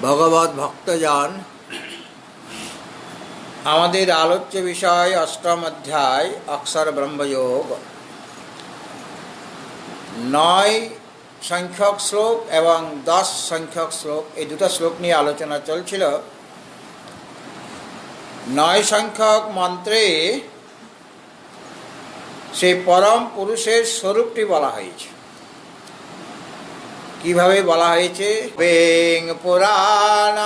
ভগবত ভক্তজন, আমাদের আলোচ্য বিষয় অষ্টম অধ্যায় অক্ষর ব্রহ্মযোগ। 9 সংখ্যক শ্লোক এবং 10 সংখ্যক শ্লোক, এই দুটো শ্লোক নিয়ে আলোচনা চলছিল। 9 সংখ্যক মন্ত্রে সেই পরম পুরুষের স্বরূপটি বলা হয়েছে। কিভাবে বলা হয়েছে? বেং পুরাণ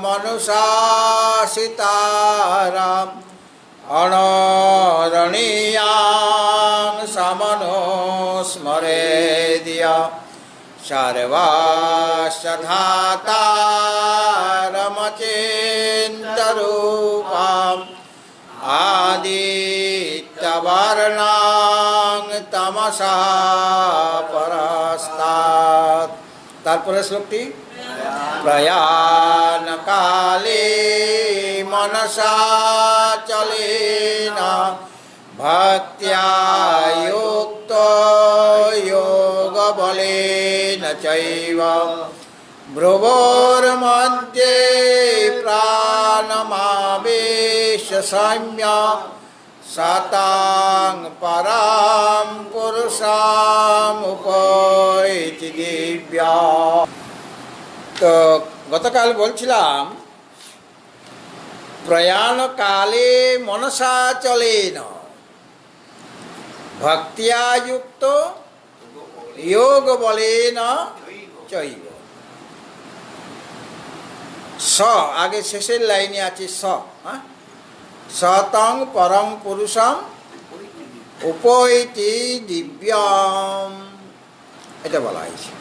মনুষাসিতারাম অনরণীয়াং সমনুস্মরেদিয়া সর্বাস্য ধাতারমচিন্তরূপাম আদিত্যবর্ণাং তমসা পরস্তাৎ। তারপরে শ্লোকটি প্রয়াণ কালে মনসা চলেন ভক্ত্যা যুক্ত যোগ বলেন চৈব ভ্রুবোর্মধ্যে প্রাণমাবেশ্য সৌম্য সতাং পরাম পুরুষাম উপৈতি দিব্যা। তো গতকাল বলছিলাম প্রয়াণ কালে মনসা চলেন ভক্তিয়া যুক্ত যোগ বলেন চৈব। স আগে শেষের লাইনে আছে স, সতং পরম পুরুষম উপৈতি দিব্যম, এটা বলা হয়েছে।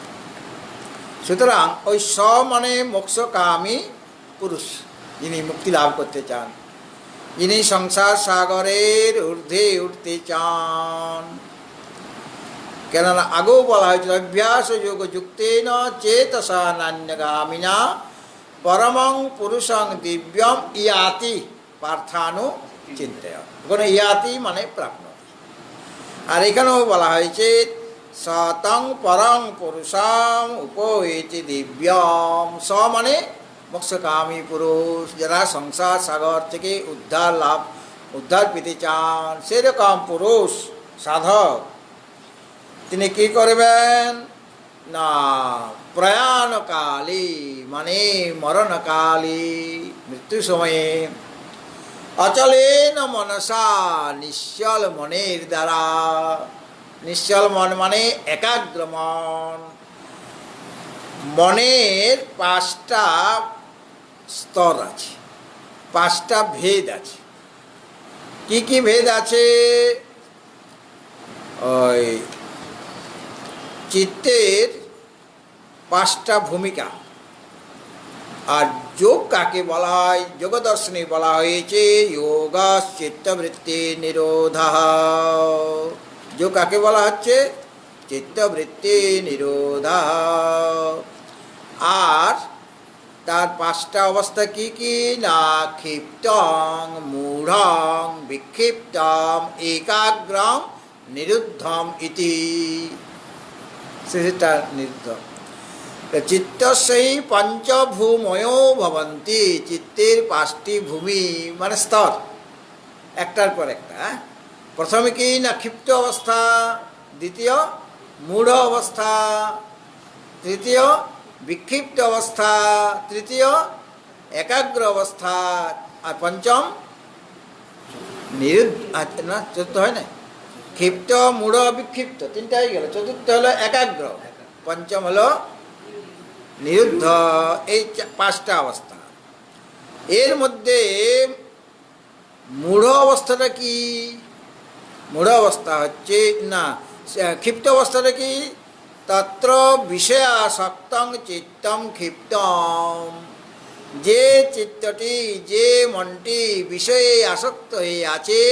সুতরাং ওই স মানে মোক্ষকামী পুরুষ, যিনি মুক্তি লাভ করতে চান, যিনি সংসার সাগরের ঊর্ধ্বে উঠতে চান। কেননা আগেও বলা হয়েছিল অভ্যাস যোগ যুক্তেন চেতসা নান্যগামিনা পরমং পুরুষং দিব্যম ইয়াতি পার্থানু চিন্তয়। ওখানে ইয়াতি মানে প্রাপ্নতি। আর এখানেও বলা হয়েছে সতং পরং পুরুষাম উপৈতি দিব্যম। স মানে মোক্ষকামী পুরুষ, যারা সংসার সাগর থেকে উদ্ধার পেতে চান, সেরকম পুরুষ সাধক তিনি কি করবেন না, প্রয়াণকালী মানে মরণকালী, মৃত্যু সময়ে অচলেন মনসা নিশ্চল মনের দ্বারা। নিশ্চল মন মানে একাগ্র মন। মনের 5টা স্তর আছে, 5টা ভেদ আছে। কি কি ভেদ আছে? ওই চিত্তের 5টা ভূমিকা। আর যোগ কাকে বলা হয়? যোগ দর্শনে বলা হয়েছে যোগ চিত্তবৃত্তি নিরোধ। যোগ কাকে বলা হচ্ছে? চিত্তবৃত্তি নিরোধ। আর তার 5টা অবস্থা কি কি না, ক্ষিপ্তং মূঢ়ং বিক্ষিপ্তং একাগ্রং নিরুদ্ধম ইতি। সেটা নিরুদ্ধ। চিত্তস্যৈ পঞ্চভূময়ো ভবন্তি। চিত্তের 5টি ভূমি মানে স্তর, একটার পর একটা। প্রথমে কি না ক্ষিপ্ত অবস্থা, দ্বিতীয় মূঢ় অবস্থা, তৃতীয় বিক্ষিপ্ত অবস্থা, তৃতীয় একাগ্র অবস্থা, আর পঞ্চম নিরুদ্ধ। না, চতুর্থ হয় না? ক্ষিপ্ত মূঢ় বিক্ষিপ্ত 3টা হয়ে গেল। চতুর্থ হলো একাগ্র, পঞ্চম হলো নিরুদ্ধ। এই 5টা অবস্থা। এর মধ্যে মূঢ় অবস্থাটা কি? মূঢ় অবস্থা হচ্ছে না, ক্ষিপ্ত অবস্থাটা কি? তত্র বিষয়াসক্তং চিত্তং ক্ষিপ্তম। যে চিত্তটি, যে মনটি বিষয়ে আসক্ত হয়ে আছে,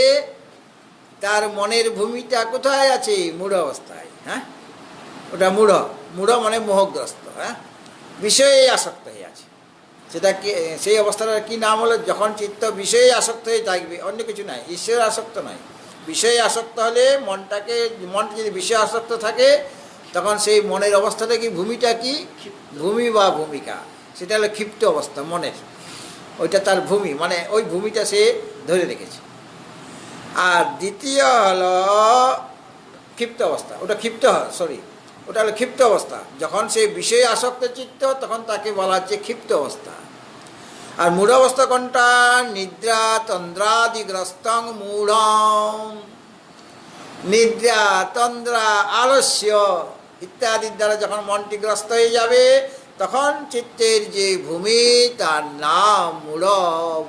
তার মনের ভূমিটা কোথায় আছে? মূঢ় অবস্থায়। ওটা মূঢ়। মূঢ় মানে মোহগ্রস্ত, বিষয়ে আসক্ত হয়ে আছে। সেটা কি, সেই অবস্থাটার কি নাম হলো? যখন চিত্ত বিষয়ে আসক্ত হয়ে থাকবে, অন্য কিছু নাই, ঈশ্বরে আসক্ত নয়, বিষয়ে আসক্ত হলে মনটা যদি বিষয়ে আসক্ত থাকে, তখন সেই মনের অবস্থাটা কি, ভূমিটা কি, ভূমি বা ভূমিকা, সেটা হলো ক্ষিপ্ত অবস্থা মনের, ওইটা তার ভূমি, মানে ওই ভূমিটা সে ধরে রেখেছে। আর দ্বিতীয় হলো ক্ষিপ্ত অবস্থা, ওটা ওটা হলো ক্ষিপ্ত অবস্থা। যখন সে বিষয়ে আসক্ত চিত্ত তখন তাকে বলা হচ্ছে ক্ষিপ্ত অবস্থা। আর মূঢ় অবস্থা কোনটা? নিদ্রা তন্দ্রাদিগ্রস্তং মূঢ়ম। নিদ্রা, তন্দ্রা, আলস্য ইত্যাদির দ্বারা যখন মনটি গ্রস্ত হয়ে যাবে তখন চিত্তের যে ভূমি তার নাম মূঢ়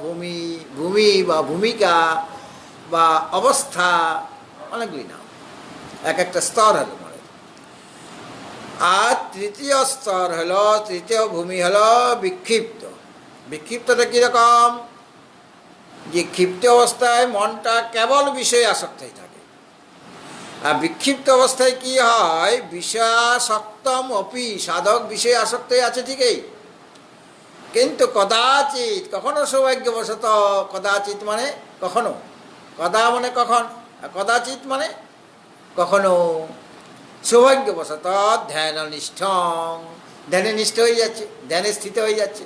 ভূমি। ভূমি বা ভূমিকা বা অবস্থা, অনেকগুলি নাম, এক একটা স্তর হলো মনের। আর তৃতীয় স্তর হলো, তৃতীয় ভূমি হলো বিক্ষিপ্ত। বিক্ষিপ্তটা কীরকম? যে ক্ষিপ্ত অবস্থায় মনটা কেবল বিষয়ে আসক্ত হয়ে থাকে। আর বিক্ষিপ্ত অবস্থায় কি হয়? বিষয়াসক্তম অপি, সাধক বিষয়ে আসক্ত আছে ঠিকই, কিন্তু কদাচিৎ, কখনো সৌভাগ্যবশত, কদাচিৎ মানে কখনো, কদা মানে কখন, আর কদাচিৎ মানে কখনো, সৌভাগ্যবশত ধ্যাননিষ্ঠ, ধ্যানে নিষ্ঠ হয়ে যাচ্ছে, ধ্যানে স্থিত হয়ে যাচ্ছে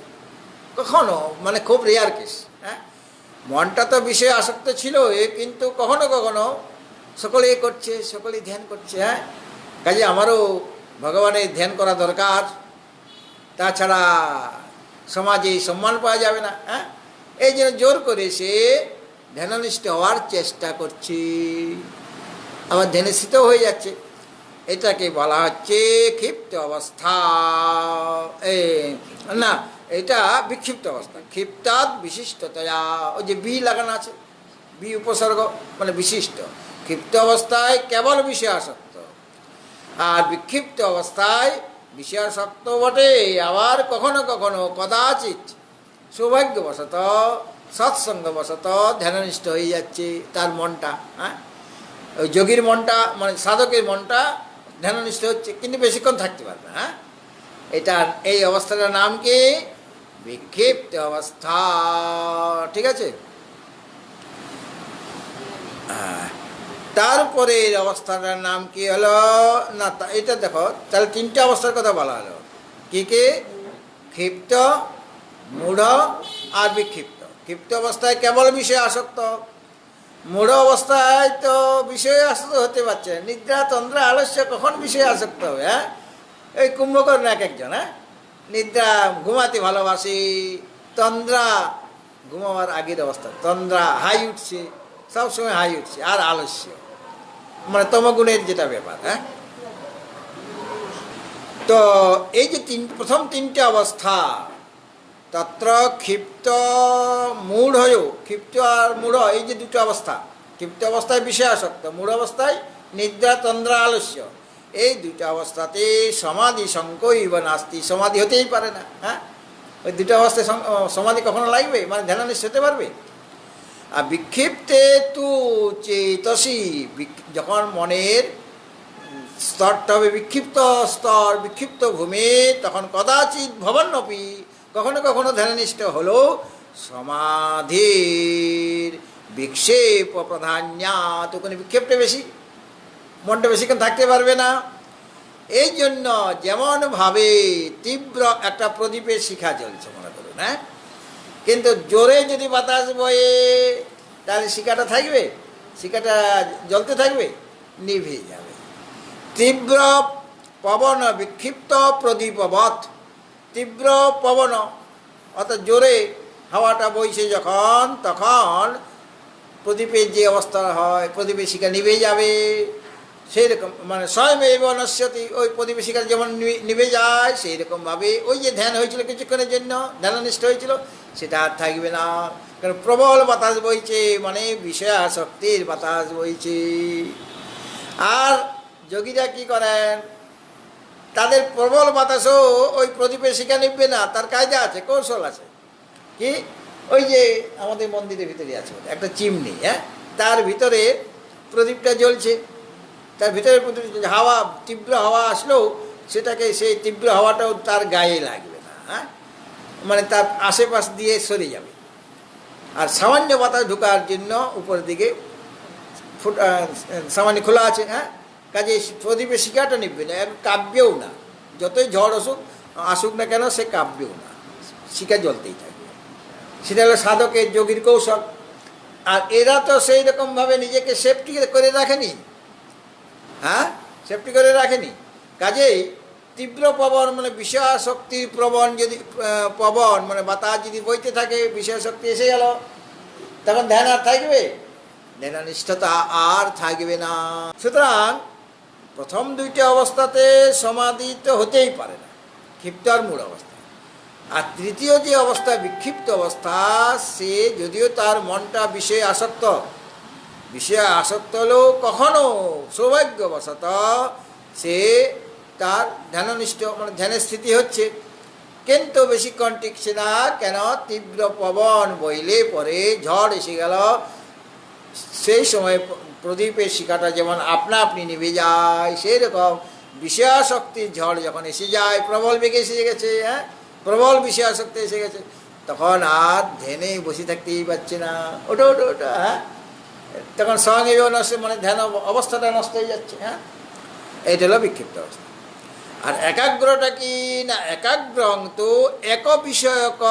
কখনো, মানে খুব রেয়ার কেস। হ্যাঁ, মনটা তো বিষয়ে আসক্ত ছিল, কিন্তু কখনো কখনো সকলে করছে, সকলে ধ্যান করছে। হ্যাঁ, কাজে আমারও ভগবানের ধ্যান করা দরকার, তাছাড়া সমাজে সম্মান পাওয়া যাবে না। হ্যাঁ, এই জন্য জোর করে সে ধ্যাননিষ্ঠ হওয়ার চেষ্টা করছে, আবার ধ্যানে স্থিত হয়ে যাচ্ছে। এটাকে বলা হচ্ছে ক্ষিপ্ত অবস্থা। না, এটা বিক্ষিপ্ত অবস্থা। ক্ষিপ্তাৎ বিশিষ্টতয়া, ওই যে বি লাগানো আছে, বি উপসর্গ মানে বিশিষ্ট। ক্ষিপ্ত অবস্থায় কেবল বিষয়াসক্ত, আর বিক্ষিপ্ত অবস্থায় বিষয়াসক্ত বটে, আবার কখনো কখনো কদাচিৎ সৌভাগ্যবশত সৎসঙ্গবশত ধ্যাননিষ্ঠ হয়ে যাচ্ছে তার মনটা। হ্যাঁ, ওই যোগীর মনটা, মানে সাধকের মনটা ধ্যাননিষ্ঠ হচ্ছে, কিন্তু বেশিক্ষণ থাকতে পারবে। হ্যাঁ, এটার এই অবস্থাটার নাম কি? বিক্ষিপ্ত অবস্থা। ঠিক আছে। তারপরে এই অবস্থাটার নাম কি হলো? না, এটা দেখো, তাহলে তিনটে অবস্থার কথা বলা হলো। কি কি? ক্ষিপ্ত, মূঢ় আর বিক্ষিপ্ত। ক্ষিপ্ত অবস্থায় কেবল বিষয়ে আসক্ত, মূঢ় অবস্থায় তো বিষয়ে আসক্ত হতে পারছে। নিদ্রা, তন্দ্রা, আলস্য কখন বিষয়ে আসক্ত হবে? হ্যাঁ, এই কুম্ভকর্ণ এক একজন। হ্যাঁ, নিদ্রা ঘুমাতে ভালোবাসে, তন্দ্রা ঘুমাবার আগের অবস্থা, তন্দ্রা হাই উঠছে, সবসময় হাই উঠছে, আর আলস্য মানে তমগুণের যেটা ব্যাপার। হ্যাঁ, তো এই যে প্রথম তিনটে অবস্থা, তত্র ক্ষিপ্ত মূঢ়, ক্ষিপ্ত আর মূঢ়, এই যে দুটো অবস্থা, ক্ষিপ্ত অবস্থায় বিষয় আসক্ত, মূঢ় অবস্থায় নিদ্রা, তন্দ্রা, আলস্য, এই দুটো অবস্থাতে সমাধি সংকৈব নাস্তি, সমাধি হতেই পারে না। হ্যাঁ, ওই দুটো অবস্থায় সমাধি কখনো লাগবে, মানে ধ্যানানিষ্ঠ হতে পারবে। আর বিক্ষিপ্তে তু চেতসি, যখন মনের স্তরটা হবে বিক্ষিপ্ত স্তর, বিক্ষিপ্ত ভূমি, তখন কদাচিৎ ভবন্নপি, কখনো কখনো ধ্যাননিষ্ঠ হলো সমাধির বিক্ষেপ প্রাধান্যাৎ, ওখানে বিক্ষেপটা বেশি, মনটা বেশিক্ষণ থাকতে পারবে না। এই জন্য যেমনভাবে তীব্র একটা প্রদীপের শিখা জ্বলছে মনে করুন, হ্যাঁ, কিন্তু জোরে যদি বাতাস বয়ে তাহলে শিখাটা থাকবে, শিখাটা জ্বলতে থাকবে, নিভে যাবে। তীব্র পবন বিক্ষিপ্ত প্রদীপবৎ, তীব্র পবন অর্থাৎ জোরে হাওয়াটা বইছে যখন, তখন প্রদীপের যে অবস্থা হয়, প্রদীপের শিখা নিভে যাবে। সেই রকম মানে স্বয়মেব নশ্যতি, ওই প্রদীপের শিখা যেমন নিভে যায়, সেই রকমভাবে ওই যে ধ্যান হয়েছিল কিছুক্ষণের জন্য, ধ্যাননিষ্ঠ হয়েছিল, সেটা আর থাকবে না। কারণ প্রবল বাতাস বইছে, মানে বিষয়াসক্তির বাতাস বইছে। আর যোগীরা কী করেন? তাদের প্রবল বাতাসও ওই প্রদীপের শিখা নিববে না, তার কায়দা আছে, কৌশল আছে। কি? ওই যে আমাদের মন্দিরের ভিতরে আছে একটা চিমনি, হ্যাঁ, তার ভিতরে প্রদীপটা জ্বলছে, তার ভিতরে হাওয়া, তীব্র হাওয়া আসলেও সেটাকে, সেই তীব্র হাওয়াটাও তার গায়ে লাগবে না। হ্যাঁ, মানে তার আশেপাশ দিয়ে সরে যাবে। আর সামান্য বাতাস ঢোকার জন্য উপরের দিকে সামান্য খোলা আছে। হ্যাঁ, কাজে প্রদীপের শিখাটা নিববে না, কাব্যেও না, যতই ঝড় আসুক না কেন সে কাব্যেও না, শিখা জ্বলতেই থাকবে। সেটা হলো সাধকের যোগীর কৌশল। আর এরা তো সেই রকমভাবে নিজেকে সেফটি করে রাখেনি, হ্যাঁ, সেফটি করে রাখেনি। কাজেই তীব্র পবন মানে বিষয়াসক্তির প্রবণ যদি পবন মানে বাতাস যদি বইতে থাকে, বিষয়াসক্তি এসে গেল, তখন ধ্যান আর থাকবে, ধ্যাননিষ্ঠতা আর থাকবে না। সুতরাং প্রথম দুইটি অবস্থাতে সমাধি তো হতেই পারে না, ক্ষিপ্ত আর মূঢ় অবস্থা। আর তৃতীয় যে অবস্থা বিক্ষিপ্ত অবস্থা, সে যদিও তার মনটা বিষয়ে আসক্ত, বিষয়ে আসক্ত হলেও কখনো সৌভাগ্যবশত সে তার ধ্যাননিষ্ঠ মানে ধ্যানের স্থিতি হচ্ছে, কিন্তু বেশিক্ষণ টিকছে না। কেন? তীব্র পবন বইলে পরে ঝড় এসে গেল, সেই সময় প্রদীপের শিখাটা যেমন আপনা আপনি নিভে যায়, সেই রকম বিষয়াসক্তির ঝড় যখন এসে যায়, প্রবল বেগে এসে গেছে, হ্যাঁ, প্রবল বিষয়াসক্তি এসে গেছে, তখন আর ধ্যানে বসে থাকতেই পারছে না, ওটা ওটা ওটা, হ্যাঁ, তখন সঙ্গে নষ্ট মানে ধ্যান অবস্থাটা নষ্ট হয়ে যাচ্ছে, হ্যাঁ, এইটা হলো বিক্ষিপ্ত অবস্থা। আর একাগ্রটা কি না? একাগ্রং তো এক বিষয়ক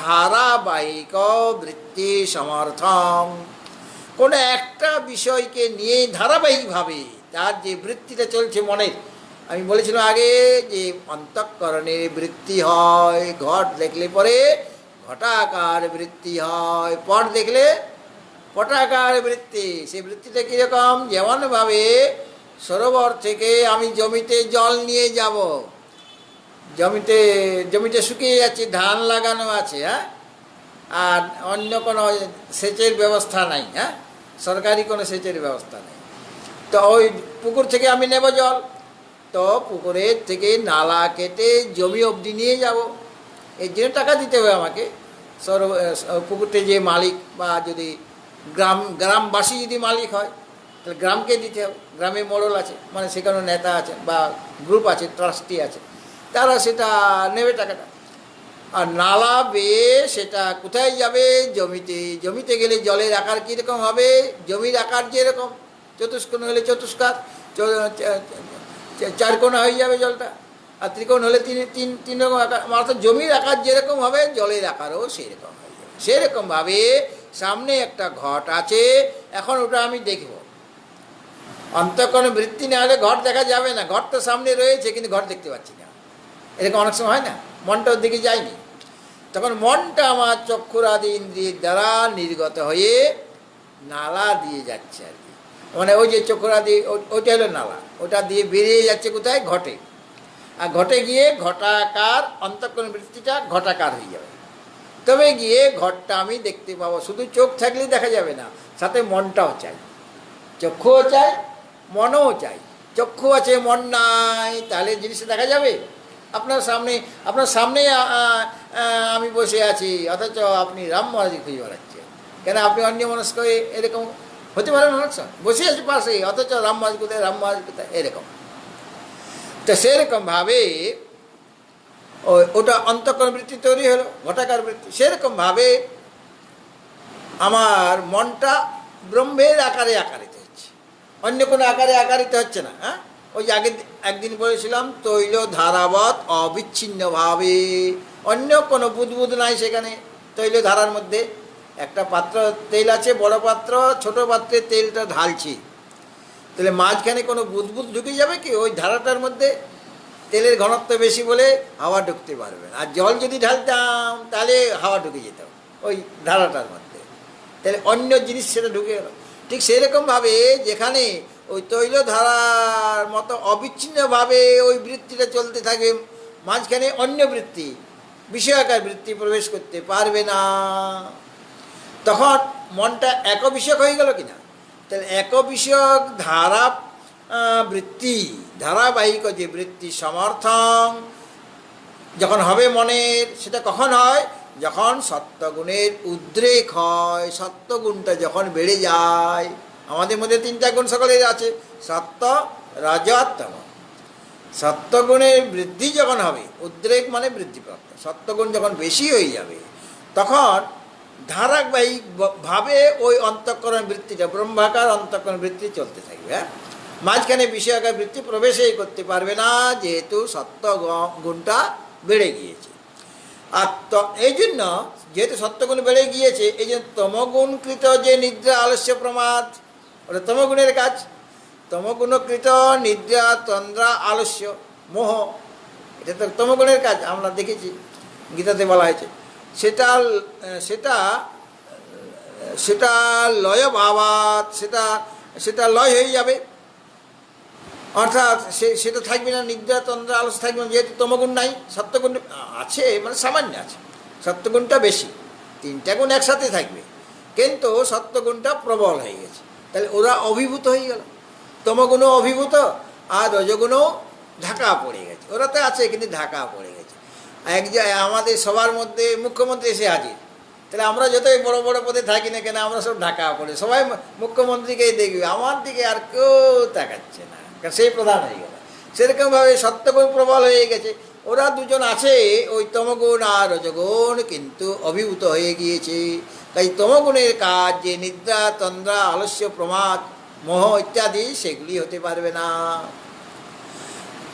ধারাবাহিক বৃত্তি সমর্থম, কোনো একটা বিষয়কে নিয়ে ধারাবাহিকভাবে তার যে বৃত্তিটা চলছে মনের, আমি বলেছিলাম আগে যে অন্তঃকরণের বৃত্তি হয়, ঘট দেখলে পরে ঘটাকার বৃত্তি হয়, পট দেখলে পটাকার বৃত্তি। সেই বৃত্তিটা কীরকম? যেমনভাবে সরোবর থেকে আমি জমিতে জল নিয়ে যাব, জমিতে শুকিয়ে যাচ্ছে, ধান লাগানো আছে, হ্যাঁ, আর অন্য কোনো সেচের ব্যবস্থা নাই, হ্যাঁ, সরকারি কোনো সেচের ব্যবস্থা নেই, তো ওই পুকুর থেকে আমি নেব জল, তো পুকুরের থেকে নালা কেটে জমি অবধি নিয়ে যাব, এর জন্য টাকা দিতে হবে আমাকে। পুকুরতে যে মালিক বা যদি গ্রামবাসী যদি মালিক হয়, তাহলে গ্রামকে দিতে হবে, গ্রামে মোড়ল আছে মানে সেখানে নেতা আছে বা গ্রুপ আছে, ট্রাস্টি আছে, তারা সেটা নেবে টাকাটা। আর নালা বেয়ে সেটা কোথায় যাবে? জমিতে। জমিতে গেলে জলের আকার কীরকম হবে? জমির আকার যেরকম, চতুষ্কোণ হলে চতুষ্কার, চারকোণা হয়ে যাবে জলটা, আর ত্রিকোণ হলে তিন রকম আকার, অর্থাৎ জমির আকার যেরকম হবে জলের আকারও সেরকম হয়ে যাবে। সেরকমভাবে সামনে একটা ঘট আছে, এখন ওটা আমি দেখব। অন্তঃকরণ বৃত্তি না হলে ঘট দেখা যাবে না, ঘট তো সামনে রয়েছে কিন্তু ঘট দেখতে পাচ্ছি না, এরকম অনেক সময় হয় না, মনটা ওর দিকে যায়নি, তখন মনটা আমার চক্ষুরাদি ইন্দ্রিয়ের দ্বারা নির্গত হয়ে নালা দিয়ে যাচ্ছে আর কি, মানে ওই যে চক্ষুরাদি ওইটা হলো নালা, ওটা দিয়ে বেরিয়ে যাচ্ছে কোথায়? ঘটে। আর ঘটে গিয়ে ঘটাকার অন্তঃকরণ বৃত্তিটা ঘটাকার হয়ে যাবে, তবে গিয়ে ঘটটা আমি দেখতে পাবো। শুধু চোখ থাকলেই দেখা যাবে না, সাথে মনটাও চাই, চক্ষুও চাই মনও চাই। চক্ষু আছে মন নাই, তাহলে জিনিসটা দেখা যাবে? আপনার সামনে আমি বসে আছি, অথচ আপনি রাম মহারাজ খুঁজে বেড়াচ্ছেন, কেন? আপনি অন্য মনস্ক এরকম হতে পারে না, বসে আছে পাশে, অথচ রাম মহারাজ কোথায়, রাম মহারাজ কোথায়, এরকম। তো সেরকমভাবে ওটা অন্তঃকরণ বৃত্তি তৈরি হলো, ঘটাকার বৃত্তি। সেরকমভাবে আমার মনটা ব্রহ্মের আকারে আকারিত হচ্ছে, অন্য কোনো আকারে আকারিত হচ্ছে না। হ্যাঁ, ওই যে একদিন বলেছিলাম তৈল ধারাবৎ অবিচ্ছিন্নভাবে, অন্য কোনো বুদবুদ নাই সেখানে। তৈল ধারার মধ্যে একটা পাত্র তেল আছে, বড় পাত্র, ছোট পাত্রে তেলটা ঢালছি, তাহলে মাঝখানে কোনো বুদবুদ ঢুকে যাবে কি? ওই ধারাটার মধ্যে তেলের ঘনত্ব বেশি বলে হাওয়া ঢুকতে পারবে না। আর জল যদি ঢালতাম তাহলে হাওয়া ঢুকে যেত ওই ধারাটার মধ্যে, তাহলে অন্য জিনিস সেটা ঢুকে গেল। ঠিক সেরকমভাবে যেখানে ওই তৈল ধারার মতো অবিচ্ছিন্নভাবে ওই বৃত্তিটা চলতে থাকে, মাঝখানে অন্য বৃত্তি বিষয়াকার বৃত্তি প্রবেশ করতে পারবে না, তখন মনটা এক বিষয়ক হয়ে গেল কিনা? তাহলে এক বিষয়ক ধারা বৃত্তি, ধারাবাহিক যে বৃত্তি সমর্থন যখন হবে মনের, সেটা কখন হয়? যখন সত্যগুণের উদ্রেক হয়, সত্যগুণটা যখন বেড়ে যায়। আমাদের মধ্যে তিনটা গুণ সকলের আছে, সত্য, রজ, তম। সত্যগুণের বৃদ্ধি যখন হবে, উদ্রেক মানে বৃদ্ধিপ্রাপ্ত, সত্যগুণ যখন বেশি হয়ে যাবে, তখন ধারাবাহিকভাবে ওই অন্তঃকরণ বৃত্তিটা, ব্রহ্মাকার অন্তঃকরণ বৃত্তি চলতে থাকবে। হ্যাঁ, মাঝখানে বিষয়াকার বৃত্তি প্রবেশই করতে পারবে না, যেহেতু সত্য গুণটা বেড়ে গিয়েছে। আর এই জন্য যেহেতু সত্যগুণ বেড়ে গিয়েছে, এই জন্য তমগুণকৃত যে নিদ্রা আলস্য প্রমাদ, ওটা তমগুণের কাজ। তমগুণকৃত নিদ্রা তন্দ্রা আলস্য মোহ, এটা তো তমগুণের কাজ, আমরা দেখেছি গীতাতে বলা হয়েছে। সেটা সেটা সেটা লয় ভাবাত, সেটা লয় হয়ে যাবে, অর্থাৎ সেটা থাকবে না, নিদ্রা তন্দ্রা আলস্য থাকবে না, যেহেতু তমগুণ নাই। সত্যগুণ আছে, মানে সামান্য আছে, সত্যগুণটা বেশি, তিনটা গুণ একসাথে থাকবে, কিন্তু সত্যগুণটা প্রবল হয়ে গেছে, তাহলে ওরা অভিভূত হয়ে গেল। তমগুণও অভিভূত, আর রজগুণও ঢাকা পড়ে গেছে। ওরা তো আছে, কিন্তু ঢাকা পড়ে গেছে। এক জায়গায় আমাদের সবার মধ্যে মুখ্যমন্ত্রী এসে হাজির, তাহলে আমরা যতই বড় বড় পদে থাকি না কেন, আমরা সব ঢাকা পড়ে, সবাই মুখ্যমন্ত্রীকেই দেখবে, আমার দিকে আর কেউ তাকাচ্ছে না, কারণ সেই প্রধান হয়ে গেল। সেরকমভাবে সত্যগুণ প্রবল হয়ে গেছে। ওরা দুজন আছে, ওই তমগুণ আর রজগুণ কিন্তু অভিভূত হয়ে গিয়েছে। তাই তমগুণের কাজ যে নিদ্রা তন্দ্রা আলস্য প্রমাদ মোহ ইত্যাদি, সেগুলি হতে পারবে না।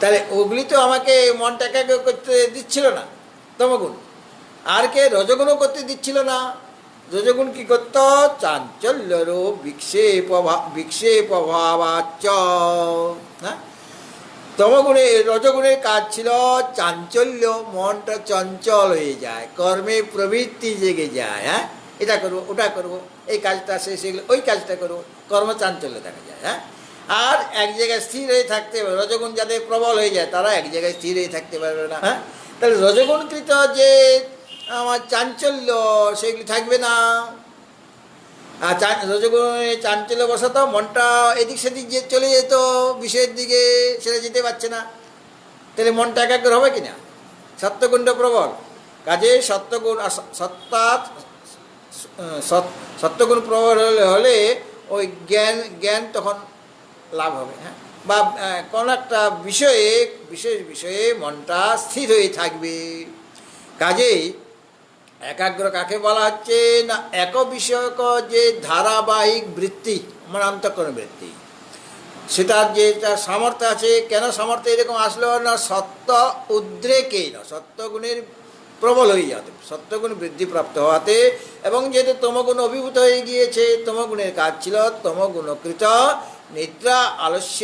তাহলে ওগুলি তো আমাকে মনটা একাগ্র করতে দিচ্ছিল না, তমগুণ। আর কে? রজগুণও করতে দিচ্ছিল না। রজগুণ কি করত? চাঞ্চল্যর বিক্ষেপ ভাবাচ্চ। হ্যাঁ, তমগুণে রজগুণের কাজ ছিল চাঞ্চল্য, মনটা চঞ্চল হয়ে যায়, কর্মে প্রবৃত্তি জেগে যায়। হ্যাঁ, এটা করবো, ওটা করবো, এই কাজটা শেষ হয়ে গেলে ওই কাজটা করবো, কর্মচাঞ্চল্য দেখা যায়। হ্যাঁ, আর এক জায়গায় স্থির হয়ে থাকতে পারবে। রজগুণ যাদের প্রবল হয়ে যায়, তারা এক জায়গায় স্থির হয়ে থাকতে পারবে না। হ্যাঁ, তাহলে রজগুণকৃত যে আমার চাঞ্চল্য, সেগুলি থাকবে না। আর রজগুণে চাঞ্চল্য বসাতো, মনটা এদিক সেদিক যে চলে যেত বিষয়ের দিকে, সেটা যেতে পারছে না, তাহলে মনটা একাগ্র হবে কিনা? সত্যগুণটা প্রবল, কাজে সত্যগুণ সত্যগুণ প্রবল হলে ওই জ্ঞান তখন লাভ হবে। হ্যাঁ, বা কোনো একটা বিশেষ বিষয়ে মনটা স্থির হয়ে থাকবে। কাজেই একাগ্র কাকে বলা হচ্ছে না? এক বিষয়ক যে ধারাবাহিক বৃত্তি, মানে অন্তঃকরণ বৃত্তি, সেটার যেটা সামর্থ্য আছে। কেন সামর্থ্য এরকম আসলো না? সত্য উদ্রেকেই না, সত্যগুণের প্রবল হয়ে যাতে, সত্যগুণ বৃদ্ধিপ্রাপ্ত হওয়াতে, এবং যেহেতু তমগুণ অভিভূত হয়ে গিয়েছে, তমগুণের কাজ ছিল তমগুণকৃত নিদ্রা আলস্য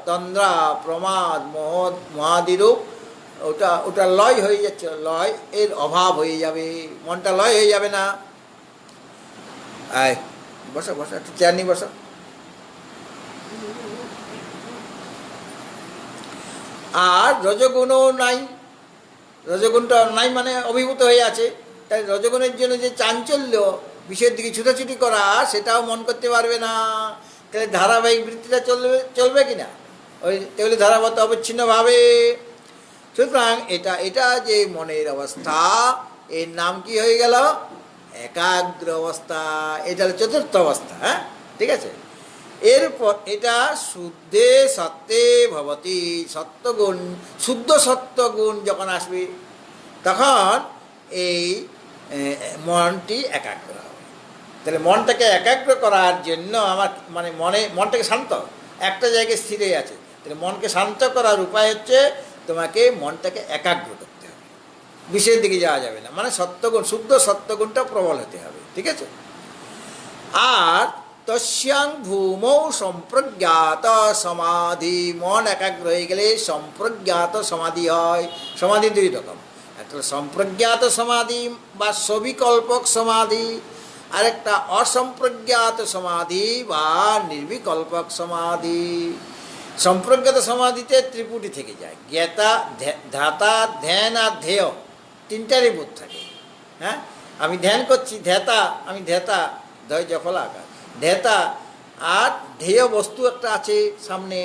তন্দ্রা প্রমাদ মহাদিরূপ, ওটা লয় হয়ে যাচ্ছে, লয় এর অভাব হয়ে যাবে, মনটা লয় হয়ে যাবে না। আয় বসো বসো, একটু চেয়ার নিয়ে বসো। আর রজগুণও নাই, রজগুণটা নাই মানে অভিভূত হয়ে আছে। তাই রজগুণের জন্য যে চাঞ্চল্য, বিষয়ের দিকে ছুটাছুটি করা, সেটাও মন করতে পারবে না। তাহলে ধারাবাহিক বৃত্তিটা চলবে কি না? ওই তাহলে ধারাবাহিক অবিচ্ছিন্নভাবে। সুতরাং এটা যে মনের অবস্থা, এর নাম কি হয়ে গেল? একাগ্র অবস্থা। এটা হলো চতুর্থ অবস্থা। হ্যাঁ, ঠিক আছে। এরপর এটা শুদ্ধে সত্যে ভবতি, সত্যগুণ, শুদ্ধ সত্যগুণ যখন আসবে, তখন এই মনটি একাগ্র হবে। তাহলে মনটাকে একাগ্র করার জন্য আমার মানে মনটাকে শান্ত, একটা জায়গায় স্থির হয়ে আছে, তাহলে মনকে শান্ত করার উপায় হচ্ছে তোমাকে মনটাকে একাগ্র করতে হবে, বিষয়ের দিকে যাওয়া যাবে না। মানে সত্যগুণ, শুদ্ধ সত্যগুণটা প্রবল হতে হবে। ঠিক আছে। আর তস্যাং ভূমৌ সম্প্রজ্ঞাত সমাধি, মন একাগ্র হয়ে গেলে সম্প্রজ্ঞাত সমাধি হয়। সমাধি দুই রকম, একটা সম্প্রজ্ঞাত সমাধি বা সবিকল্পক সমাধি, আরেকটা অসম্প্রজ্ঞাত সমাধি বা নির্বিকল্পক সমাধি। সম্প্রজ্ঞাত সমাধিতে ত্রিপুটি থেকে যায়, জ্ঞাতা, ধাতা, ধ্যান আর ধ্যেয়, তিনটারই বোধ থাকে। হ্যাঁ, আমি ধ্যান করছি, ধ্যাতা, আমি ধ্যাতা, ধয় জফল আকার, ধ্যাতা, আর ধ্যেয় বস্তু একটা আছে সামনে।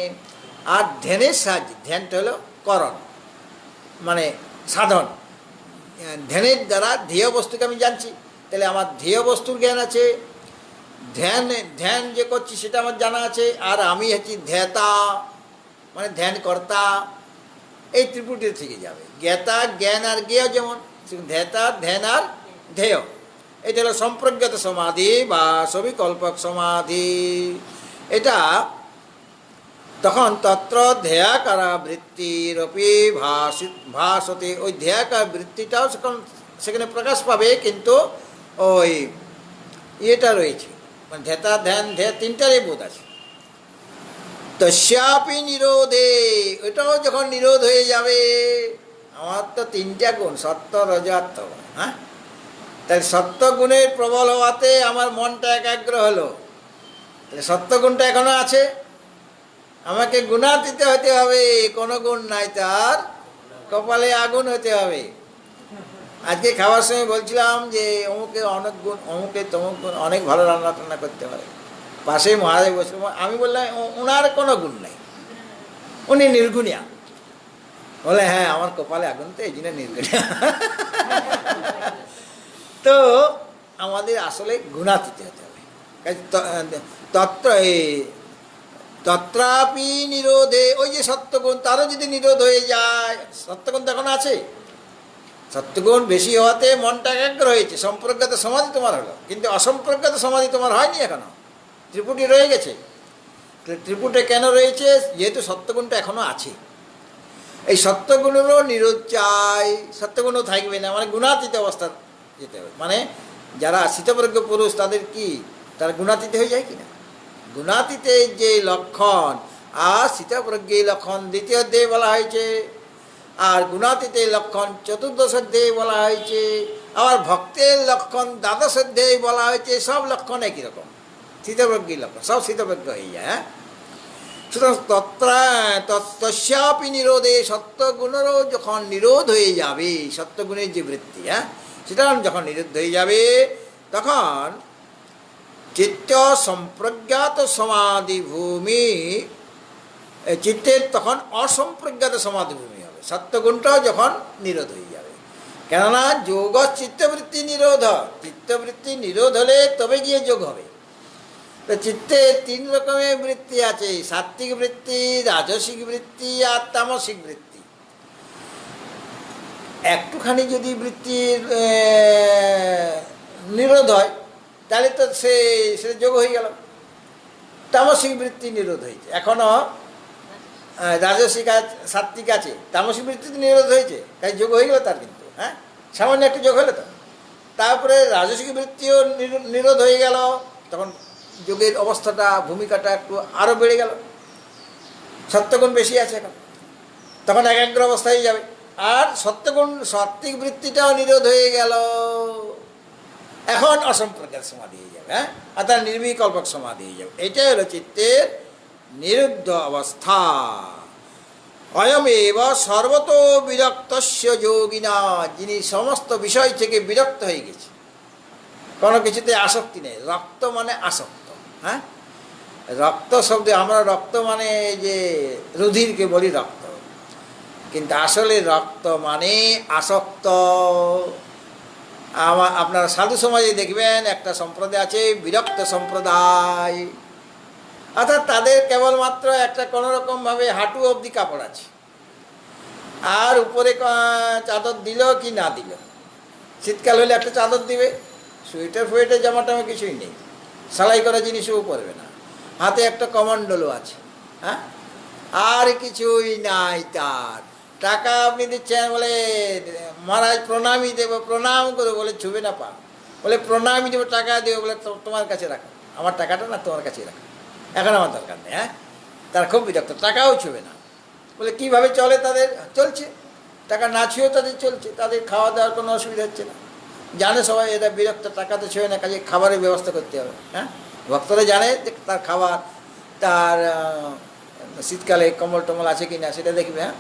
আর ধ্যানের সাহায্যে, ধ্যানটা হলো করণ, মানে সাধন। ধ্যানের দ্বারা ধ্যেয় বস্তুকে আমি জানছি, তাহলে আমার ধ্যেয় বস্তুর জ্ঞান আছে। ধ্যান যে করছি সেটা আমার জানা আছে। আর আমি হচ্ছি ধ্যাতা, মানে ধ্যান কর্তা। এই ত্রিপুটি থেকে যাবে, জ্ঞাতা, জ্ঞান আর জ্ঞেয়, যেমন ধ্যাতা, ধ্যান আর ধ্যেয়। এটা হলো সম্প্রজ্ঞাত সমাধি বা সবিকল্পক সমাধি। এটা তখন তত্র ধ্যেয়াকারা বৃত্তিরপি ভাসতে, ওই ধ্যেয়াকার বৃত্তিটাও সেখানে সেখানে প্রকাশ পাবে, কিন্তু ওই ইয়েটা রয়েছে, মানে ধ্যাতা ধ্যান ধ্যা তিনটারই বোধ আছে। তস্যাপি নিরোধে, ওটাও যখন নিরোধ হয়ে যাবে, আমার তো তিনটা গুণ, সত্য রজ আর তম, হ্যাঁ, তাই সত্যগুণের প্রবল হওয়াতে আমার মনটা একাগ্র হলো, তাহলে সত্যগুণটা এখনো আছে, আমাকে গুণাতীত হতে হবে, কোনো গুণ নাই তার, কপালে আগুন হতে হবে। আজকে খাওয়ার সময় বলছিলাম যে অমুকে অনেক গুণ, অমুকে তমুক গুণ, অনেক ভালো রান্না টান্না করতে পারে, পাশে মহাদেব বসে, আমি বললাম ওনার কোনো গুণ নাই, উনি নির্গুণিয়া। বলে হ্যাঁ, আমার কপালে আগুন তো এই জন্য নির্গুণিয়া। তো আমাদের আসলে গুণাতীত হতে হবে। তত্রাপি নিরোধে, ওই যে সত্যগুণ, তারও যদি নিরোধ হয়ে যায়, সত্যগুণ তখন আছে, সত্যগুণ বেশি হওয়াতে মনটা একাগ্র হয়েছে, সম্প্রজ্ঞাত সমাধি তোমার হলো, কিন্তু অসম্প্রজ্ঞাত সমাধি তোমার হয়নি এখনো, ত্রিপুটি রয়ে গেছে। ত্রিপুটে কেন রয়েছে? যেহেতু সত্যগুণটা এখনো আছে। এই সত্যগুণেরও নিরোধ চাই, সত্যগুণও থাকবে না, মানে গুণাতীত অবস্থা যেতে হবে। মানে যারা শীতপ্রজ্ঞ পুরুষ তাদের কি, তারা গুণাতীত হয়ে যায় কিনা? গুণাতীতের যে লক্ষণ আর শীতপ্রজ্ঞের লক্ষণ দ্বিতীয় অধ্যায়ে বলা হয়েছে, আর গুণাতীতের লক্ষণ চতুর্দশ অধ্যায়ে বলা হয়েছে, আবার ভক্তের লক্ষণ দ্বাদশ অধ্যায়ে বলা হয়েছে। সব লক্ষণ একই রকম, শীতপ্রজ্ঞের লক্ষণ, সব শীতপ্রজ্ঞ হয়ে যায়। হ্যাঁ, সুতরাং তস্যাপি নিরোধে, সত্যগুণেরও যখন নিরোধ হয়ে যাবে, সত্যগুণের যে বৃত্তি, হ্যাঁ, সেটা যখন নিরোধ হয়ে যাবে, তখন চিত্ত সম্প্রজ্ঞাত সমাধিভূমি, চিত্তের তখন অসম্প্রজ্ঞাত সমাধিভূমি হবে, সত্যগুণটাও যখন নিরোধ হয়ে যাবে। কেননা যোগ চিত্তবৃত্তি নিরোধ, চিত্তবৃত্তি নিরোধ হলে তবে গিয়ে যোগ হবে। তো চিত্তে তিন রকমের বৃত্তি আছে, সাত্ত্বিক বৃত্তি, রাজসিক বৃত্তি আর তামসিক বৃত্তি। একটুখানি যদি বৃত্তির নিরোধ হয় তাহলে তো সেটা যোগ হয়ে গেল। তামসিক বৃত্তি নিরোধ হয়েছে, এখনও রাজসিক সাত্ত্বিক আছে, তামসিক বৃত্তি নিরোধ হয়েছে, তাই যোগ হয়ে গেল তার, কিন্তু হ্যাঁ সামান্য একটু যোগ হলো তো। তারপরে রাজসিক বৃত্তিও নিরোধ হয়ে গেল, তখন যোগের অবস্থাটা, ভূমিকাটা একটু আরও বেড়ে গেল, সত্যগুণ বেশি আছে এখন, তখন একাগ্র অবস্থায় যাবে। আর সত্যগুণ সাত্ত্বিক বৃত্তিটাও নিরোধ হয়ে গেল, এখন অসম্প্রজ্ঞাত সমাধি হয়ে যাবে। হ্যাঁ, আর তার নির্বিকল্পক সমাধি হয়ে যাবে। এটাই হলো চিত্তের নিরুদ্ধ অবস্থা। অয়মেব সর্বত বিরক্তস্য যোগিনা, যিনি সমস্ত বিষয় থেকে বিরক্ত হয়ে গেছে, কোনো কিছুতে আসক্তি নেই। রক্ত মানে আসক্ত, হ্যাঁ, রক্ত শব্দে আমরা রক্ত মানে যে রুধিরকে বলি রক্ত, কিন্তু আসলে রক্ত মানে আসক্ত। আপনারা সাধু সমাজে দেখবেন একটা সম্প্রদায় আছে বিরক্ত সম্প্রদায়, অর্থাৎ তাদের কেবলমাত্র একটা কোনোরকমভাবে হাঁটু অবধি কাপড় আছে, আর উপরে চাদর দিল কি না দিল, শীতকাল হলে একটা চাদর দিবে, সোয়েটার ফোয়েটার জামা টামা কিছুই নেই, সেলাই করা জিনিসও পরবে না, হাতে একটা কমণ্ডলও আছে, হ্যাঁ, আর কিছুই নাই তার। টাকা আপনি দিচ্ছেন, বলে মহারাজ প্রণামী দেবো, প্রণাম করো, বলে ছুবে না পা, বলে প্রণামী দেবো, টাকা দেবো, বলে তোমার কাছে রাখো, আমার টাকাটা না তোমার কাছেই রাখো, এখন আমার দরকার নেই। হ্যাঁ, তার খুব বিরক্ত, টাকাও ছুবে না। বলে কীভাবে চলে তাদের? চলছে, টাকা না ছুঁয়েও তাদের চলছে, তাদের খাওয়া দাওয়ার কোনো অসুবিধা হচ্ছে না। জানে সবাই এরা বিরক্ত, টাকা তো ছুঁয়ে না, কাজে খাবারের ব্যবস্থা করতে হবে। হ্যাঁ, ভক্তরা জানে যে তার খাবার, তার শীতকালে কম্বল টম্বল আছে কি না সেটা দেখবে। হ্যাঁ,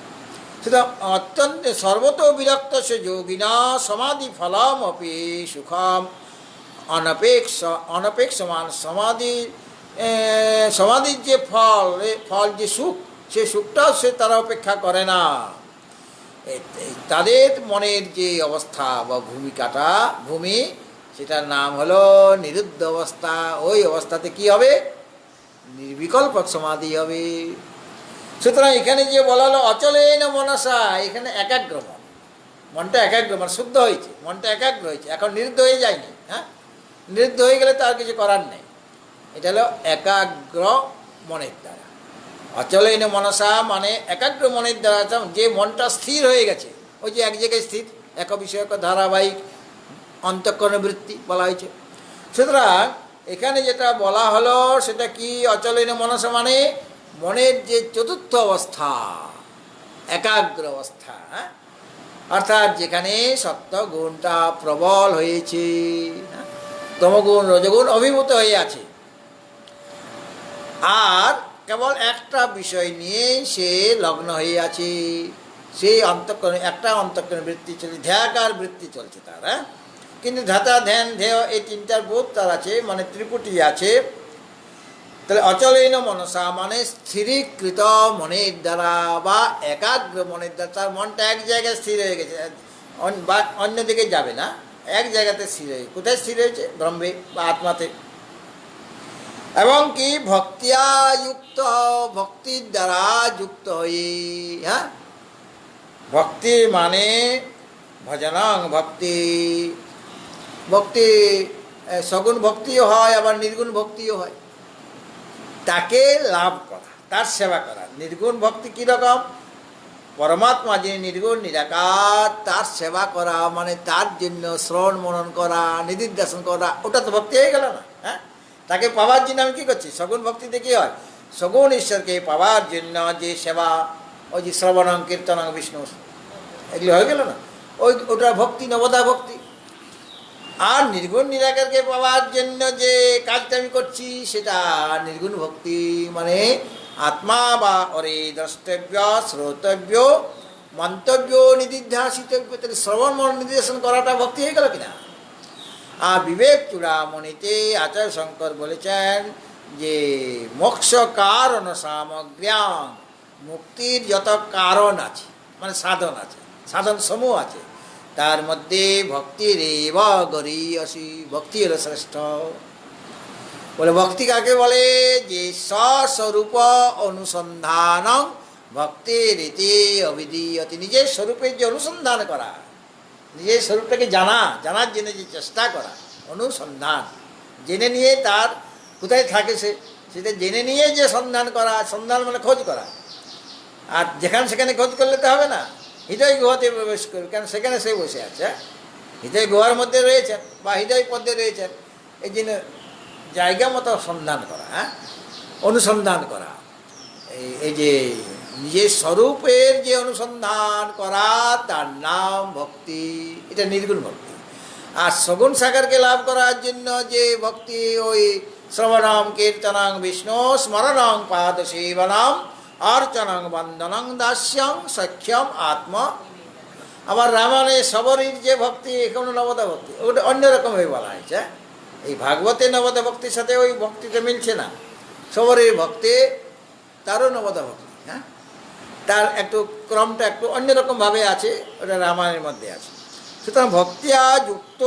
সেটা অত্যন্ত সর্বত বিরক্ত সে যোগিনা সমাধি ফলম অপি সুখম অনপেক্ষমান। সমাধির যে ফল যে সুখ, সে সুখটাও তারা অপেক্ষা করে না। তাদের মনের যে অবস্থা বা ভূমি, সেটার নাম হলো নিরুদ্ধ অবস্থা। ওই অবস্থাতে কি হবে? নির্বিকল্পক সমাধি হবে। সুতরাং এখানে যে বলা হলো অচলেন মনসা, এখানে একাগ্র মন, মনটা একাগ্র, মানে শুদ্ধ হয়েছে, মনটা একাগ্র হয়েছে, এখন নিরুদ্ধ হয়ে যায়নি। হ্যাঁ, নিরুদ্ধ হয়ে গেলে তো আর কিছু করার নেই। এটা হলো একাগ্র মনের দ্বারা। অচলেন মনসা মানে একাগ্র মনের দ্বারা, যে মনটা স্থির হয়ে গেছে, ওই যে এক জায়গায় স্থির, এক বিষয়ক ধারাবাহিক অন্তঃকরণ বৃত্তি বলা হয়েছে। সুতরাং এখানে যেটা বলা হলো সেটা কি, অচলেন মনসা মানে মনের যে চতুর্থ অবস্থা, একাগ্র অবস্থা, অর্থাৎ যেখানে সত্য গুণটা প্রবল হয়েছে, তমগুণ রজগুণ অভিভূত হয়ে আছে, আর কেবল একটা বিষয় নিয়ে সে লগ্ন হয়ে আছে, সেই অন্তঃকরণ একটা অন্তঃকরণ বৃত্তি চলছে, ধ্যাকার বৃত্তি চলছে তার। কিন্তু ধাতা ধ্যান ধ্যেয় এই তিনটার বোধ তার আছে, মানে ত্রিপুটি আছে। তাহলে অচলেন মনসা মানে স্থিরীকৃত মনের দ্বারা বা একাগ্র মনের দ্বারা, তার মনটা এক জায়গায় স্থির হয়ে গেছে, বা অন্যদিকে যাবে না, এক জায়গাতে স্থির হয়ে, কোথায় স্থির হয়েছে? ব্রহ্মে বা আত্মাতে। এবং কি ভক্তিয়াযুক্ত, ভক্তির দ্বারা যুক্ত হয়ে, হ্যাঁ, ভক্তি মানে ভজনং ভক্তি, ভক্তি সগুণ ভক্তিও হয় আবার নির্গুণ ভক্তিও হয়, তাকে লাভ করা, তার সেবা করা। নির্গুণ ভক্তি কীরকম? পরমাত্মা যিনি নির্গুণ নিরাকার, তার সেবা করা মানে তার জন্য শ্রবণ মনন করা, নিধিধ্যাসন করা, ওটা তো ভক্তি হয়ে গেল না? হ্যাঁ, তাকে পাওয়ার জন্য আমি কী করছি? সগুণ ভক্তিতে কী হয়? সগুণ ঈশ্বরকে পাওয়ার জন্য যে সেবা, ওই যে শ্রবণং কীর্তনং বিষ্ণু, এগুলো হয়ে গেল না? ওটা ভক্তি, নবদা ভক্তি। আর নির্গুণ নিরাকারকে পাওয়ার জন্য যে কাজটা আমি করছি সেটা নির্গুণ ভক্তি, মানে আত্মা বা অরে দ্রষ্টব্য, শ্রোতব্য, মন্তব্য, নিদিধ্যাসিতব্য, তাহলে শ্রবণ মন নির্দেশন করাটা ভক্তি হয়ে গেল কিনা? আর বিবেক চূড়ামণিতে আচার্য শঙ্কর বলেছেন যে মোক্ষ কারণ সামগ্র্যাং, মুক্তির যত কারণ আছে মানে সাধন আছে, সাধন সমূহ আছে, তার মধ্যে ভক্তির এব গরীয়সী, ভক্তি হলো শ্রেষ্ঠ। বলে ভক্তি কাকে বলে? যে স্বস্বরূপ অনুসন্ধান ভক্তি রীতি অভিধীয়তি, নিজের স্বরূপের যে অনুসন্ধান করা, নিজের স্বরূপটাকে জানার জন্য যে চেষ্টা করা, অনুসন্ধান, জেনে নিয়ে তার কোথায় থাকে সেটা জেনে নিয়ে যে সন্ধান করা, সন্ধান মানে খোঁজ করা। আর যেখানে সেখানে খোঁজ করলে তো হবে না, হৃদয় গুহাতে প্রবেশ করবে, কারণ সেখানে সে বসে আছে, হৃদয় গুহার মধ্যে রয়েছেন বা হৃদয় পদ্মে রয়েছেন, এই জন্য জায়গা মতো সন্ধান করা, অনুসন্ধান করা, এই যে নিজের স্বরূপের যে অনুসন্ধান করা, তার নাম ভক্তি, এটা নির্গুণ ভক্তি। আর সগুণ সাগরকে লাভ করার জন্য যে ভক্তি, ওই শ্রবণম কীর্তনং বিষ্ণু স্মরণং পাদ সেবনম অর্চনং বন্দনং দাস্যং সখ্যম আত্ম। আবার রামায়ণে সবরীর যে ভক্তি, এখনো নবদা ভক্তি, ওটা অন্যরকমভাবে বলা হয়েছে। এই ভাগবতে নবদা ভক্তির সাথে ওই ভক্তিতে মিলছে না। সবরীর ভক্তি তারও নবদা ভক্তি, হ্যাঁ, তার একটু ক্রমটা একটু অন্যরকমভাবে আছে, ওটা রামায়ণের মধ্যে আছে। সুতরাং ভক্তিয়া যুক্ত,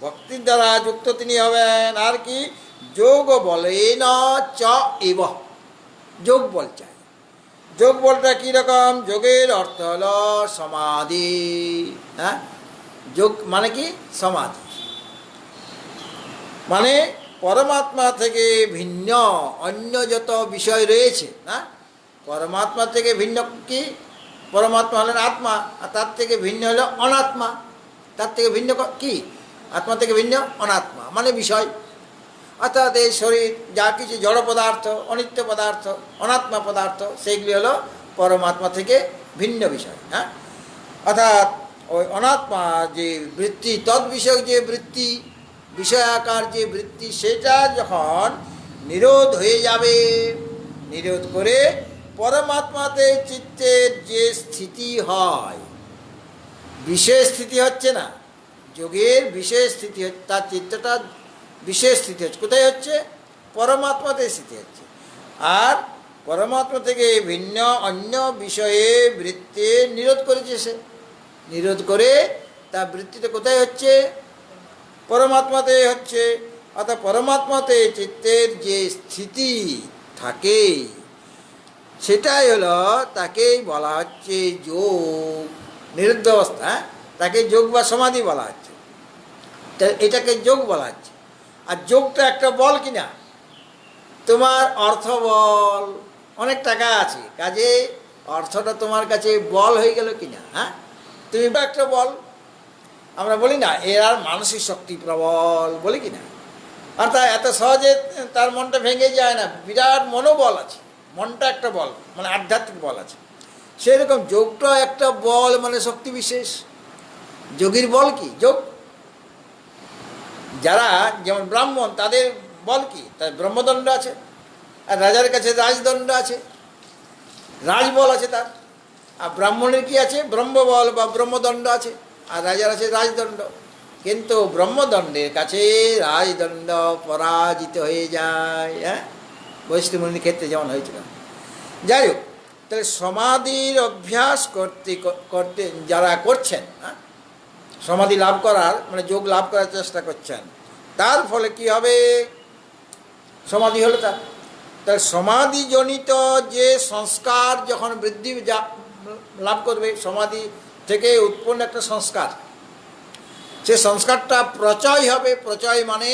ভক্তির দ্বারা যুক্ত তিনি হবেন। আর কি? যোগ বলেন চ এব, যোগ বল চাই। যোগ বলটা কীরকম? যোগের অর্থ হল সমাধি, হ্যাঁ, যোগ মানে কি? সমাধি মানে পরমাত্মা থেকে ভিন্ন অন্য যত বিষয় রয়েছে, না, পরমাত্মা থেকে ভিন্ন কি? পরমাত্মা হলেন আত্মা, আর তার থেকে ভিন্ন হলো অনাত্মা। তার থেকে ভিন্ন কি? আত্মা থেকে ভিন্ন অনাত্মা মানে বিষয়। অর্থাৎ এই শরীর যা কিছু জড় পদার্থ, অনিত্য পদার্থ, অনাত্মা পদার্থ, সেইগুলি হলো পরমাত্মা থেকে ভিন্ন বিষয়। হ্যাঁ, অর্থাৎ ওই অনাত্মা যে বৃত্তি, তদ্বিষয়ক যে বৃত্তি, বিষয়াকার যে বৃত্তি, সেটা যখন নিরোধ হয়ে যাবে, নিরোধ করে পরমাত্মাতে চিত্তের যে স্থিতি হয়, বিশেষ স্থিতি হচ্ছে না, যোগের বিশেষ স্থিতি হচ্ছে, তার চিত্তটা বিশেষ স্থিতি হচ্ছে। কোথায় হচ্ছে? পরমাত্মাতে স্থিতি হচ্ছে। আর পরমাত্মা থেকে ভিন্ন অন্য বিষয়ে বৃত্তি নিরোধ করেছে, সে নিরোধ করে তার বৃত্তিটা কোথায় হচ্ছে? পরমাত্মাতে হচ্ছে। অর্থাৎ পরমাত্মাতে চিত্তের যে স্থিতি থাকে, সেটাই হলো, তাকেই বলা হচ্ছে যোগ, নিরুদ্ধ অবস্থা, তাকে যোগ বা সমাধি বলা হচ্ছে। এটাকে যোগ বলা হচ্ছে। আর যোগটা একটা বল কিনা, তোমার অর্থ বল, অনেক টাকা আছে, কাজে অর্থটা তোমার কাছে বল হয়ে গেল কিনা, হ্যাঁ, তুমি একটা বল। আমরা বলি না এর আর মানসিক শক্তি প্রবল, বলি কি না? আর তা এত সহজে তার মনটা ভেঙে যায় না, বিরাট মনোবল আছে, মনটা একটা বল, মানে আধ্যাত্মিক বল আছে। সেরকম যোগটা একটা বল, মানে শক্তি বিশেষ। যোগীর বল কি? যোগ। যারা যেমন ব্রাহ্মণ, তাদের বল কি? তার ব্রহ্মদণ্ড আছে, আর রাজার কাছে রাজদণ্ড আছে, রাজবল আছে তার। আর ব্রাহ্মণের কি আছে? ব্রহ্মবল বা ব্রহ্মদণ্ড আছে, আর রাজার আছে রাজদণ্ড। কিন্তু ব্রহ্মদণ্ডের কাছে রাজদণ্ড পরাজিত হয়ে যায়, হ্যাঁ, বৈষ্ণবমুনির ক্ষেত্রে যেমন হয়েছিল। যাই হোক, তাহলে সমাধির অভ্যাস করতে করতে যারা করছেন, হ্যাঁ, সমাধি লাভ করার মানে যোগ লাভ করার চেষ্টা করছেন, তার ফলে কি হবে? সমাধি হলো তার। তার সমাধিজনিত যে সংস্কার যখন বৃদ্ধি লাভ করবে, সমাধি থেকে উৎপন্ন একটা সংস্কার, সে সংস্কারটা প্রচয় হবে। প্রচয় মানে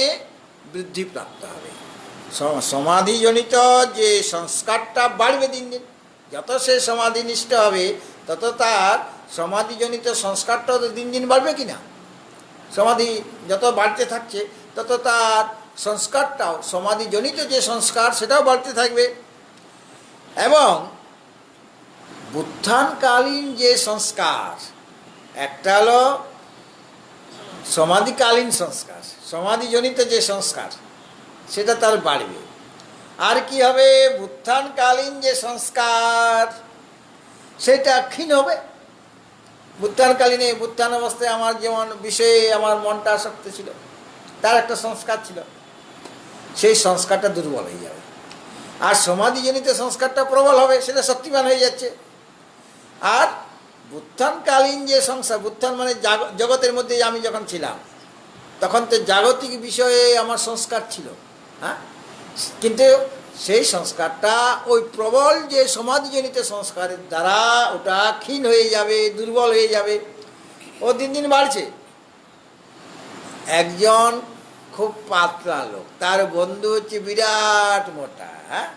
বৃদ্ধিপ্রাপ্ত হবে। সমাধিজনিত যে সংস্কারটা বাড়বে দিন দিন। যত সে সমাধিনিষ্ঠ হবে, তত তার সমাধিজনিত সংস্কারটাও তো দিন দিন বাড়বে কি না? সমাধি যত বাড়তে থাকছে, তত তার সংস্কারটাও, সমাধিজনিত যে সংস্কার, সেটাও বাড়তে থাকবে। এবং বুত্থানকালীন যে সংস্কার, একটা হলো সমাধিকালীন সংস্কার, সমাধিজনিত যে সংস্কার, সেটা তার বাড়বে। আর কি হবে? বুত্থানকালীন যে সংস্কার, সেটা ক্ষীণ হবে। বুত্থানকালীনে, বুত্থান অবস্থায় আমার যেমন বিষয়ে আমার মনটা আসক্ত ছিল, তার একটা সংস্কার ছিল, সেই সংস্কারটা দুর্বল হয়ে যাবে। আর সমাধিজনিত সংস্কারটা প্রবল হবে, সেটা শক্তিমান হয়ে যাচ্ছে। আর বুত্থানকালীন যে সংস্কার, বুত্থান মানে জগতের মধ্যে আমি যখন ছিলাম, তখন তো জাগতিক বিষয়ে আমার সংস্কার ছিল, হ্যাঁ, কিন্তু সেই সংস্কারটা ওই প্রবল যে সমাধিজনিত সংস্কারের দ্বারা ওটা ক্ষীণ হয়ে যাবে, দুর্বল হয়ে যাবে। ও দিন দিন বাড়ছে। একজন খুব পাতলা লোক, তার বন্ধু হচ্ছে বিরাট মোটা, হ্যাঁ,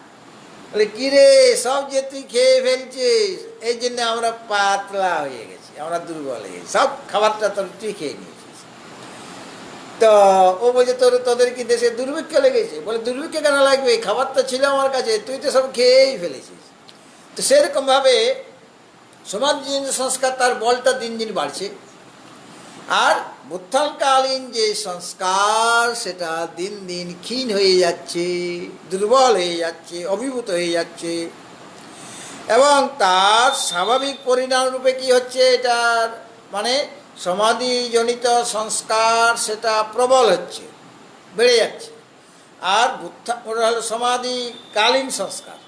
বলে কিরে সব যে তুই খেয়ে ফেলছিস, এই জন্য আমরা পাতলা হয়ে গেছি, আমরা দুর্বল হয়ে গেছি, সব খাবারটা তোর তুই খেয়ে নিয়েছিস। তো ও বলছে তোদের কি দেশে দুর্ভিক্ষ লেগেছে? বলে দুর্ভিক্ষ কেন লাগবে, খাবার তো ছিল আমার কাছে, তুই তো সব খেয়েই ফেলেছিস। তো সেরকমভাবে সমাজজনিত সংস্কার, তার বলটা দিন দিন বাড়ছে। আর বুত্থানকালীন যে সংস্কার, সেটা দিন দিন ক্ষীণ হয়ে যাচ্ছে, দুর্বল হয়ে যাচ্ছে, অভিভূত হয়ে যাচ্ছে। এবং তার স্বাভাবিক পরিণাম রূপে কি হচ্ছে? এটার মানে সমাধিজনিত সংস্কার সেটা প্রবল হচ্ছে, বেড়ে যাচ্ছে। আর ওটা হলো সমাধিকালীন সংস্কার।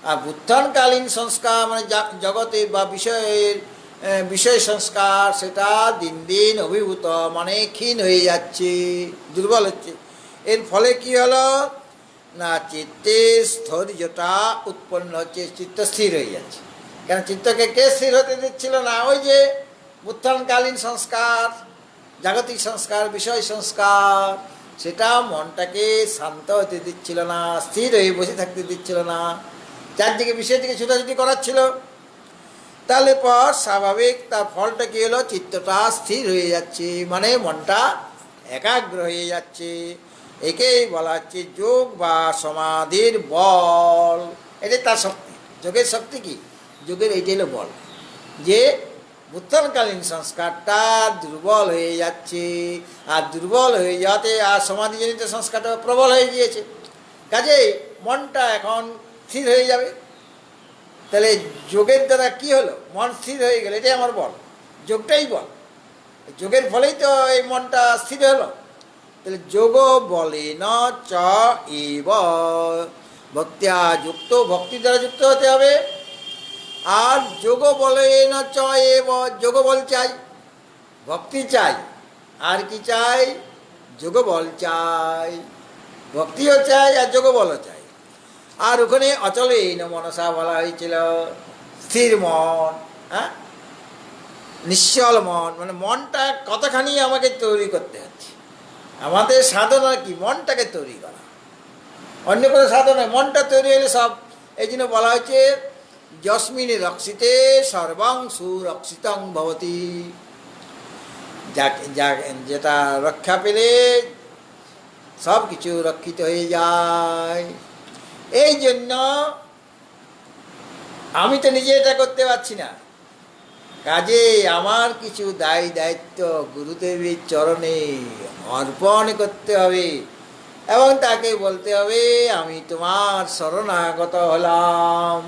আর বুত্থানকালীন সংস্কার মানে জগতে বা বিষয় সংস্কার, সেটা দিন দিন অভিভূত মানে ক্ষীণ হয়ে যাচ্ছে, দুর্বল হচ্ছে। এর ফলে কি হলো না, চিত্তে স্থৈর্যতা উৎপন্ন হচ্ছে, চিত্ত স্থির হয়ে যাচ্ছে। কেন চিত্তকে কে স্থির হতে দিচ্ছিল না? ওই যে বুত্থানকালীন সংস্কার, জাগতিক সংস্কার, বিষয় সংস্কার, সেটা মনটাকে শান্ত হতে দিচ্ছিল না, স্থির হয়ে বসে থাকতে দিচ্ছিল না, চারদিকে বিষয় দিকে ছুটাছুটি করাচ্ছিল। তাহলে পর স্বাভাবিক তার ফলটা কী হলো? চিত্তটা স্থির হয়ে যাচ্ছে, মানে মনটা একাগ্র হয়ে যাচ্ছে। একেই বলা হচ্ছে যোগ বা সমাধির বল। এটাই তার শক্তি। যোগের শক্তি কি? যোগের এইটাই হলো বল, যে বুত্থানকালীন সংস্কারটা দুর্বল হয়ে যাচ্ছে, আর দুর্বল হয়ে যাতে আর সমাধিজনিত সংস্কারটা প্রবল হয়ে গিয়েছে, কাজেই মনটা এখন স্থির হয়ে যাবে। তাহলে যোগের দ্বারা কি হলো? মন স্থির হয়ে গেল, এটাই আমার বল, যোগটাই বল। যোগের ফলেই তো এই মনটা স্থির হলো। তাহলে যোগ বলে না চ এব, ভক্তিয়া যুক্ত, ভক্তি দ্বারা যুক্ত হতে হবে। আর যোগ বলে না চ এব, যোগ বল চাই, ভক্তি চাই, আর কি চাই? যোগ বল চাই, ভক্তিও চাই আর যোগ বলও চাই। আর ওখানে অচলেন মনসা বলা হয়েছিল, স্থির মন, হ্যাঁ, নিশ্চল মন, মানে মনটা কতখানি আমাকে তৈরি করতে হচ্ছে। আমাদের সাধনা কি? মনটাকে তৈরি করা, অন্য কোনো সাধনা। মনটা তৈরি হলে সব, এই জন্য বলা হয়েছে যস্মিন রক্ষিতে সর্বং সুরক্ষিতং ভবতি। যেটা রক্ষা পেলে সব কিছু রক্ষিত হয়ে যায়। এই জন্য আমি তো নিজে এটা করতে পারছি না, কাজে আমার কিছু দায় দায়িত্ব গুরুদেবের চরণে অর্পণ করতে হবে এবং তাকে বলতে হবে, আমি তোমার শরণাগত হলাম,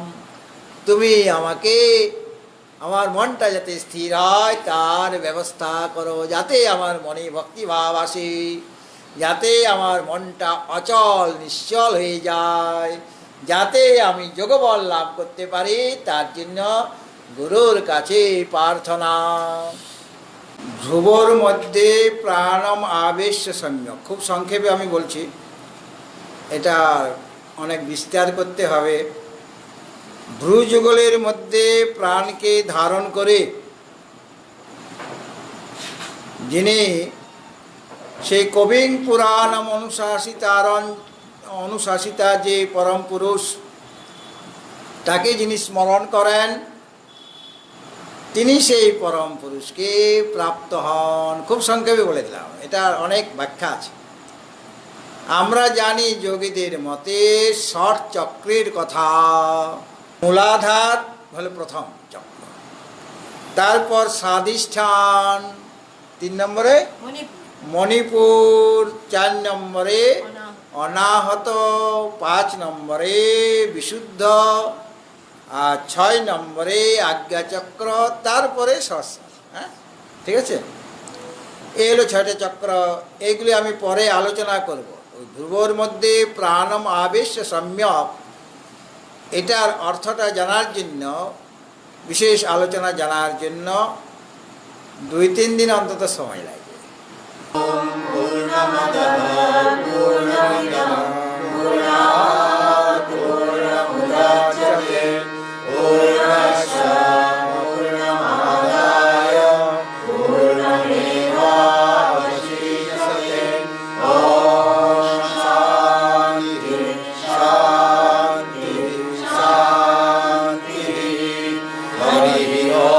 তুমি আমাকে, আমার মনটা যাতে স্থির হয় তার ব্যবস্থা করো, যাতে আমার মনে ভক্তিভাব আসে, যাতে আমার মনটা অচল নিশ্চল হয়ে যায়, যাতে আমি যোগবল লাভ করতে পারি, তার জন্য গুরুর কাছে প্রার্থনা। ধ্রুবর মধ্যে প্রাণম আবেশ সম্যক, খুব সংক্ষেপে আমি বলছি, এটা অনেক বিস্তার করতে হবে। ভ্রুযুগলের মধ্যে প্রাণকে ধারণ করে যিনি সেই কবিং পুরাণম অনুশাসিতা যে পরম পুরুষ, তাকে যিনি স্মরণ করেন তিনি সেই পরম পুরুষকে প্রাপ্ত হন। খুব সংক্ষেপে বলে দিলাম, এটার অনেক ব্যাখ্যা আছে। আমরা জানি যোগীদের মতে ষট চক্রের কথা। মূলাধার হলো প্রথম চক্র, তারপর স্বাধিষ্ঠান 3 নম্বরে, মণিপুর 4 নম্বরে, অনাহত 5 নম্বরে, বিশুদ্ধ আর 6 নম্বরে আজ্ঞাচক্র, তারপরে সহস্র। হ্যাঁ, ঠিক আছে, এই হলো 6টা চক্র। এইগুলি আমি পরে আলোচনা করব। ওই ধ্রুবর মধ্যে প্রাণম আবেশ সম্যক, এটার অর্থটা জানার জন্য, বিশেষ আলোচনা জানার জন্য 2-3 দিন অন্তত সময় লাগবে। Hare